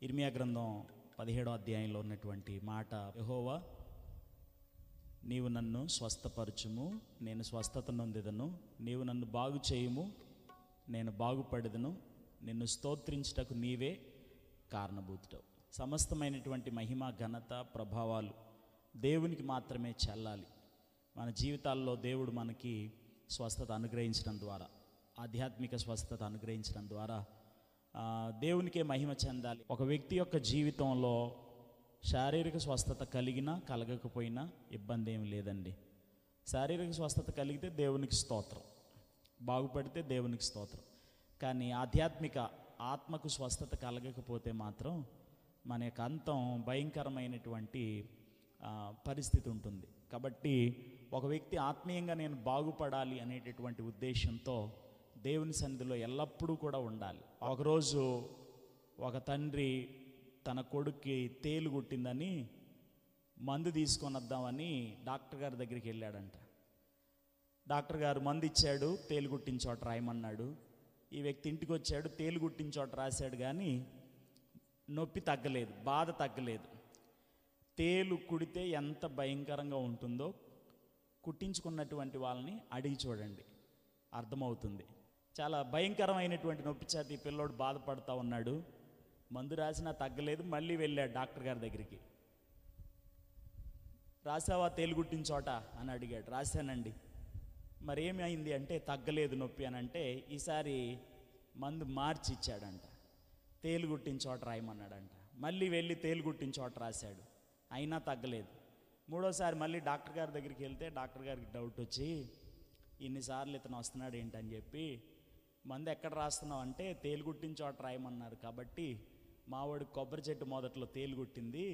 ఇర్మియా గ్రంథం 17వ అధ్యాయంలో ఉన్నటువంటి మాట, యెహోవా నీవు నన్ను స్వస్థపరచుము, నేను స్వస్థత నొందెదను, నీవు నన్ను బాగు చేయుము, నేను బాగుపడెదను, నిన్ను స్తోత్రించుటకు నీవే కారణభూతుడవు. సమస్తమైనటువంటి మహిమ, ఘనత, ప్రభావాలు దేవునికి మాత్రమే చెల్లాలి. మన జీవితాల్లో దేవుడు మనకి స్వస్థత అనుగ్రహించడం ద్వారా, ఆధ్యాత్మిక స్వస్థత అనుగ్రహించడం ద్వారా దేవునికే మహిమ చెందాలి. ఒక వ్యక్తి యొక్క జీవితంలో శారీరక స్వస్థత కలిగినా కలగకపోయినా ఇబ్బంది ఏమి లేదండి. శారీరక స్వస్థత కలిగితే దేవునికి స్తోత్రం, బాగుపడితే దేవునికి స్తోత్రం. కానీ ఆధ్యాత్మిక ఆత్మకు స్వస్థత కలగకపోతే మాత్రం మన యొక్క అంతం భయంకరమైనటువంటి పరిస్థితి ఉంటుంది. కాబట్టి ఒక వ్యక్తి ఆత్మీయంగా నేను బాగుపడాలి అనేటటువంటి ఉద్దేశంతో దేవుని సన్నిధిలో ఎల్లప్పుడూ కూడా ఉండాలి. ఒకరోజు ఒక తండ్రి తన కొడుక్కి తేలు కుట్టిందని మందు తీసుకొని వద్దామని డాక్టర్ గారి దగ్గరికి వెళ్ళాడంట. డాక్టర్ గారు మందు ఇచ్చాడు, తేలు కుట్టిన చోట రాయమన్నాడు. ఈ వ్యక్తి ఇంటికి వచ్చాడు, తేలు కుట్టిన చోట రాశాడు, కానీ నొప్పి తగ్గలేదు, బాధ తగ్గలేదు. తేలు కుడితే ఎంత భయంకరంగా ఉంటుందో కుట్టించుకున్నటువంటి వాళ్ళని అడిగి చూడండి, అర్థమవుతుంది. చాలా భయంకరమైనటువంటి నొప్పి చేత ఈ పిల్లోడు బాధపడుతూ ఉన్నాడు. మందు రాసినా తగ్గలేదు. మళ్ళీ వెళ్ళాడు డాక్టర్ గారి దగ్గరికి. రాసావా తేలు కుట్టిన చోట అని అడిగాడు. రాశానండి. మరి ఏమి అయింది అంటే తగ్గలేదు నొప్పి అని అంటే, ఈసారి మందు మార్చి ఇచ్చాడంట. తేలు కుట్టిన చోట రాయమన్నాడంట. మళ్ళీ వెళ్ళి తేలు కుట్టిన చోట రాశాడు, అయినా తగ్గలేదు. మూడోసారి మళ్ళీ డాక్టర్ గారి దగ్గరికి వెళ్తే డాక్టర్ గారికి డౌట్ వచ్చి, ఇన్నిసార్లు ఇతను వస్తున్నాడు ఏంటని చెప్పి, మందు ఎక్కడ రాస్తున్నావు అంటే తేలు కుట్టిన చోట రాయమన్నారు, కాబట్టి మావాడు కొబ్బరి చెట్టు మొదట్లో తేలు కుట్టింది,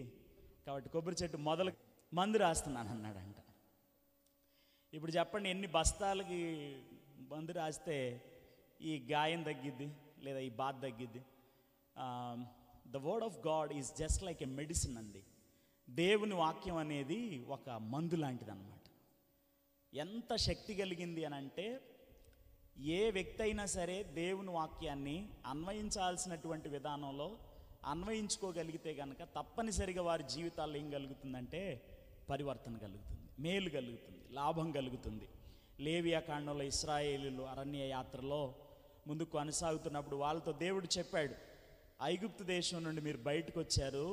కాబట్టి కొబ్బరి చెట్టు మొదలు మందు రాస్తున్నాను అన్నాడంట. ఇప్పుడు చెప్పండి, ఎన్ని బస్తాలకి మందు రాస్తే ఈ గాయం తగ్గిద్ది లేదా ఈ బాధ తగ్గిద్ది? The word of God is just like a medicine అండి. దేవుని వాక్యం అనేది ఒక మందు లాంటిది అన్నమాట. ఎంత శక్తి కలిగింది అని అంటే, ఏ వ్యక్తి అయినా సరే దేవుని వాక్యాన్ని అన్వయించాల్సినటువంటి విధానంలో అన్వయించుకోగలిగితే కనుక తప్పనిసరిగా వారి జీవితాల్లో ఏం కలుగుతుందంటే పరివర్తన కలుగుతుంది, మేలు కలుగుతుంది, లాభం కలుగుతుంది. లేవియా కాండంలో ఇశ్రాయేలీయులు అరణ్య యాత్రలో ముందుకు కొనసాగుతున్నప్పుడు వాళ్ళతో దేవుడు చెప్పాడు, ఐగుప్తు దేశం నుండి మీరు బయటకు వచ్చారు,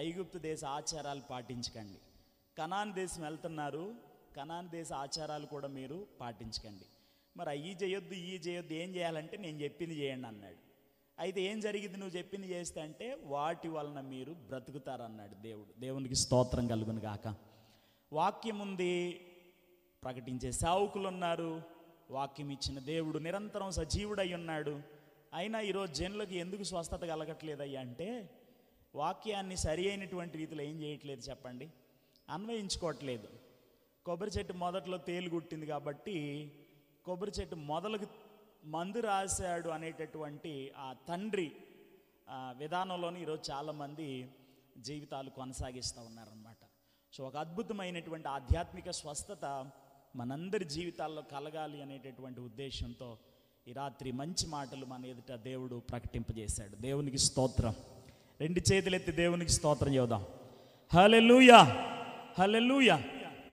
ఐగుప్తు దేశ ఆచారాలు పాటించకండి. కనాను దేశం వెళ్తున్నారు, కనాను దేశ ఆచారాలు కూడా మీరు పాటించకండి. మరి అయ్యి చేయొద్దు ఈ చేయొద్దు, ఏం చేయాలంటే నేను చెప్పింది చేయండి అన్నాడు. అయితే ఏం జరిగింది నువ్వు చెప్పింది చేస్తే అంటే, వాటి వలన మీరు బ్రతుకుతారన్నాడు దేవుడు. దేవునికి స్తోత్రం కలుగును గాక. వాక్యం ఉంది, ప్రకటించే సేవకులు ఉన్నారు, వాక్యం ఇచ్చిన దేవుడు నిరంతరం సజీవుడై ఉన్నాడు. అయినా ఈరోజు జనులకు ఎందుకు స్వస్థత కలగట్లేదయ్యా అంటే, వాక్యాన్ని సరి అయినటువంటి రీతిలో ఏం చేయట్లేదు చెప్పండి, అన్వయించుకోవట్లేదు. కొబ్బరి చెట్టు మొదట్లో తేలు కుట్టింది కాబట్టి కొబ్బరి చెట్టు మొదలకు మందు రాశాడు అనేటటువంటి ఆ తండ్రి విధానంలోని ఈరోజు చాలామంది జీవితాలు కొనసాగిస్తూ ఉన్నారన్నమాట. సో ఒక అద్భుతమైనటువంటి ఆధ్యాత్మిక స్వస్థత మనందరి జీవితాల్లో కలగాలి అనేటటువంటి ఉద్దేశంతో ఈ రాత్రి మంచి మాటలు మన ఎదుట దేవుడు ప్రకటింపజేశాడు. దేవునికి స్తోత్రం. రెండు చేతులెత్తి దేవునికి స్తోత్రం చేద్దాం. హల్లెలూయా, హల్లెలూయా.